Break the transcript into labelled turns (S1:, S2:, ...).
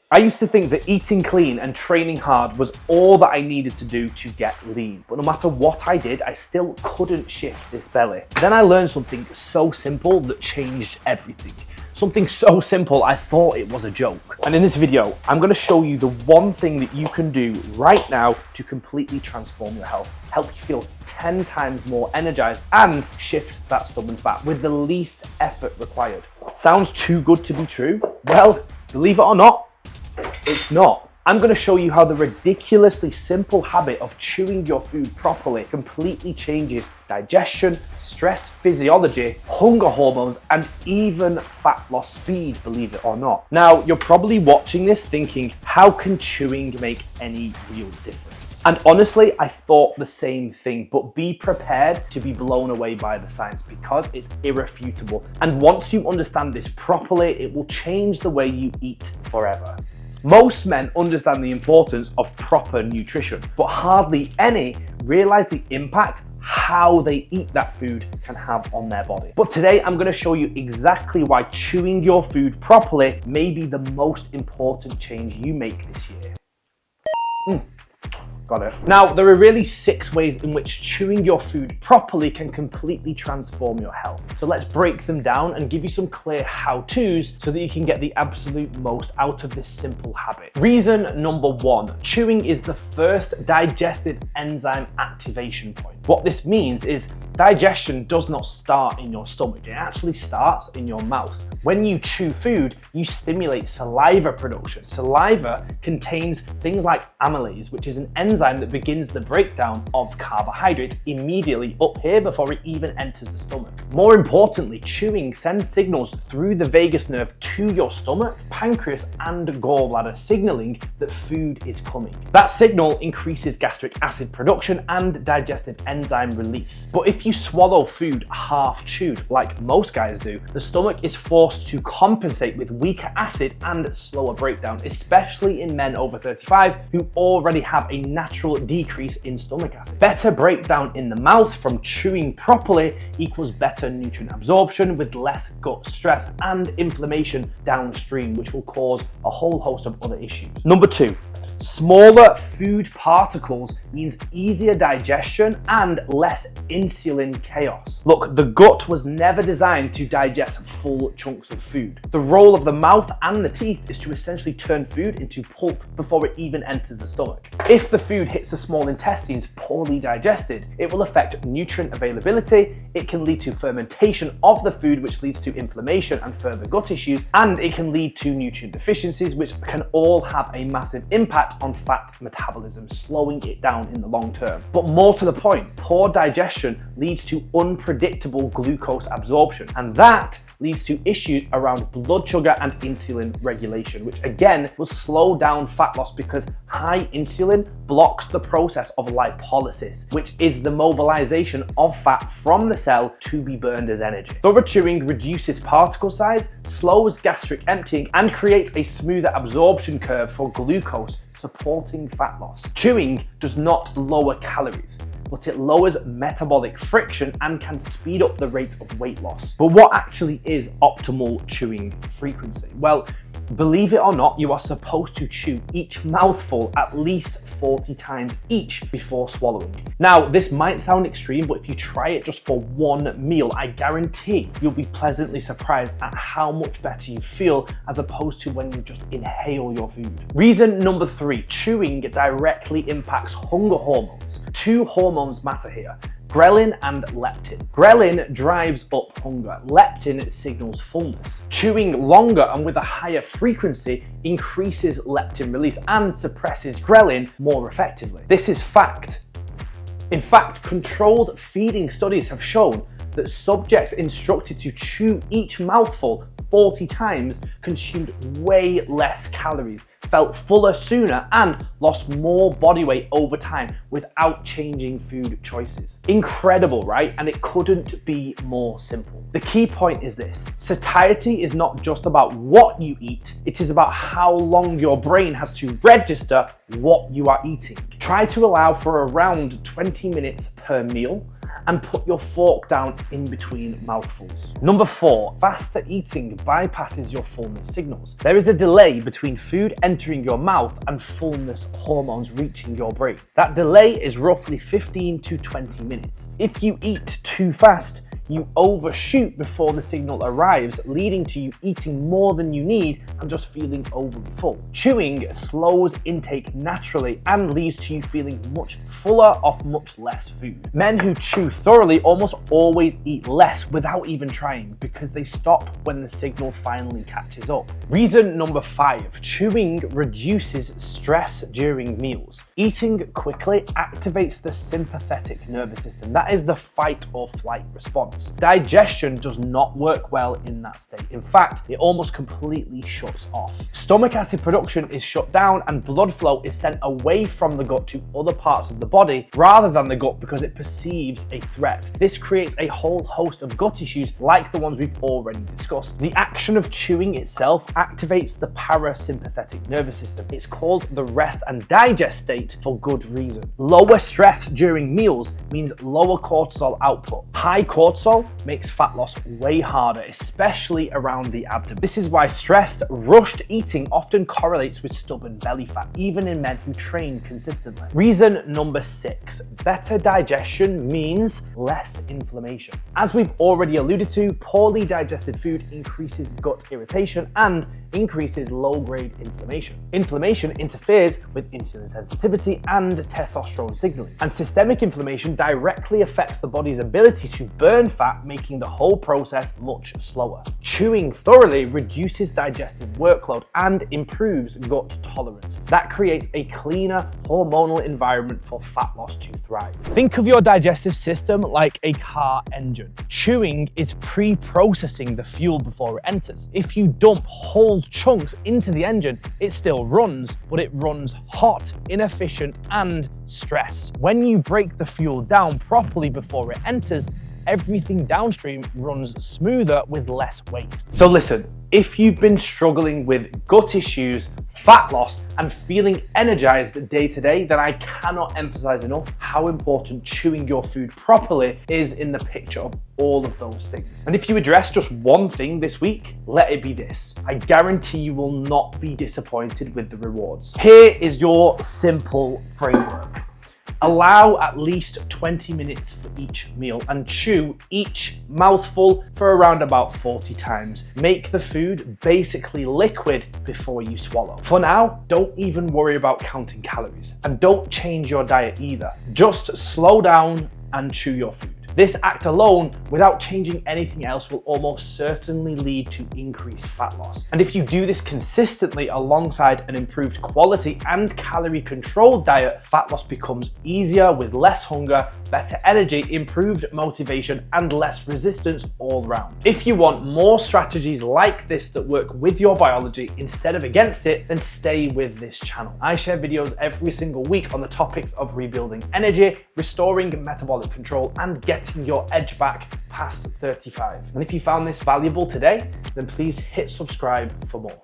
S1: I used to think that eating clean and training hard was all that I needed to do to get lean. But no matter what I did, I still couldn't shift this belly. Then I learned something so simple that changed everything. Something so simple, I thought it was a joke. And in this video, I'm gonna show you the one thing that you can do right now to completely transform your health, help you feel 10 times more energized and shift that stubborn fat with the least effort required. Sounds too good to be true? Well, believe it or not, it's not. I'm going to show you how the ridiculously simple habit of chewing your food properly completely changes digestion, stress physiology, hunger hormones, and even fat loss speed, believe it or not. Now, you're probably watching this thinking, how can chewing make any real difference? And honestly, I thought the same thing, but be prepared to be blown away by the science because it's irrefutable. And once you understand this properly, it will change the way you eat forever. Most men understand the importance of proper nutrition, but hardly any realize the impact how they eat that food can have on their body. But today I'm going to show you exactly why chewing your food properly may be the most important change you make this year. Got it. Now, there are really 6 ways in which chewing your food properly can completely transform your health. So let's break them down and give you some clear how-tos so that you can get the absolute most out of this simple habit. Reason number 1, chewing is the first digestive enzyme activation point. What this means is digestion does not start in your stomach, it actually starts in your mouth. When you chew food, you stimulate saliva production. Saliva contains things like amylase, which is an enzyme that begins the breakdown of carbohydrates immediately up here before it even enters the stomach. More importantly, chewing sends signals through the vagus nerve to your stomach, pancreas, and gallbladder, signaling that food is coming. That signal increases gastric acid production and digestive enzyme release. But if you swallow food half chewed, like most guys do, the stomach is forced to compensate with weaker acid and slower breakdown, especially in men over 35 who already have a natural decrease in stomach acid. Better breakdown in the mouth from chewing properly equals better nutrient absorption with less gut stress and inflammation downstream, which will cause a whole host of other issues. Number 2, smaller food particles means easier digestion and less insulin chaos. Look, the gut was never designed to digest full chunks of food. The role of the mouth and the teeth is to essentially turn food into pulp before it even enters the stomach. If the food hits the small intestines poorly digested, it will affect nutrient availability, it can lead to fermentation of the food, which leads to inflammation and further gut issues, and it can lead to nutrient deficiencies, which can all have a massive impact on fat metabolism, slowing it down in the long term. But more to the point, poor digestion leads to unpredictable glucose absorption, and that leads to issues around blood sugar and insulin regulation, which again will slow down fat loss because high insulin blocks the process of lipolysis, which is the mobilization of fat from the cell to be burned as energy. Thorough chewing reduces particle size, slows gastric emptying, and creates a smoother absorption curve for glucose, supporting fat loss. Chewing does not lower calories, but it lowers metabolic friction and can speed up the rate of weight loss. But what actually is optimal chewing frequency? Well, believe it or not, you are supposed to chew each mouthful at least 40 times each before swallowing. Now, this might sound extreme, but if you try it just for one meal, I guarantee you'll be pleasantly surprised at how much better you feel as opposed to when you just inhale your food. Reason number 3, chewing directly impacts hunger hormones. 2 hormones matter here: ghrelin and leptin. Ghrelin drives up hunger. Leptin signals fullness. Chewing longer and with a higher frequency increases leptin release and suppresses ghrelin more effectively. This is fact. In fact, controlled feeding studies have shown that subjects instructed to chew each mouthful 40 times consumed way less calories, felt fuller sooner, and lost more body weight over time without changing food choices. Incredible, right? And it couldn't be more simple. The key point is this: satiety is not just about what you eat, it is about how long your brain has to register what you are eating. Try to allow for around 20 minutes per meal, and put your fork down in between mouthfuls. Number 4, faster eating bypasses your fullness signals. There is a delay between food entering your mouth and fullness hormones reaching your brain. That delay is roughly 15 to 20 minutes. If you eat too fast, you overshoot before the signal arrives, leading to you eating more than you need and just feeling overly full. Chewing slows intake naturally and leads to you feeling much fuller off much less food. Men who chew thoroughly almost always eat less without even trying because they stop when the signal finally catches up. Reason number 5, chewing reduces stress during meals. Eating quickly activates the sympathetic nervous system. That is the fight or flight response. Digestion does not work well in that state. In fact, it almost completely shuts off. Stomach acid production is shut down and blood flow is sent away from the gut to other parts of the body rather than the gut because it perceives a threat. This creates a whole host of gut issues like the ones we've already discussed. The action of chewing itself activates the parasympathetic nervous system. It's called the rest and digest state for good reason. Lower stress during meals means lower cortisol output. High cortisol makes fat loss way harder, especially around the abdomen. This is why stressed, rushed eating often correlates with stubborn belly fat, even in men who train consistently. Reason number 6, better digestion means less inflammation. As we've already alluded to, poorly digested food increases gut irritation and increases low-grade inflammation. Inflammation interferes with insulin sensitivity and testosterone signaling, and systemic inflammation directly affects the body's ability to burn fat, making the whole process much slower. Chewing thoroughly reduces digestive workload and improves gut tolerance. That creates a cleaner hormonal environment for fat loss to thrive. Think of your digestive system like a car engine. Chewing is pre-processing the fuel before it enters. If you dump whole chunks into the engine, it still runs, but it runs hot, inefficient, and stressed. When you break the fuel down properly before it enters, everything downstream runs smoother with less waste. So listen, if you've been struggling with gut issues, fat loss, and feeling energized day to day, then I cannot emphasize enough how important chewing your food properly is in the picture of all of those things. And if you address just one thing this week, let it be this. I guarantee you will not be disappointed with the rewards. Here is your simple framework. Allow at least 20 minutes for each meal and chew each mouthful for around about 40 times. Make the food basically liquid before you swallow. For now, don't even worry about counting calories and don't change your diet either. Just slow down and chew your food. This act alone, without changing anything else, will almost certainly lead to increased fat loss. And if you do this consistently alongside an improved quality and calorie controlled diet, fat loss becomes easier with less hunger, better energy, improved motivation, and less resistance all around. If you want more strategies like this that work with your biology instead of against it, then stay with this channel. I share videos every single week on the topics of rebuilding energy, restoring metabolic control, and getting your edge back past 35. And if you found this valuable today, then please hit subscribe for more.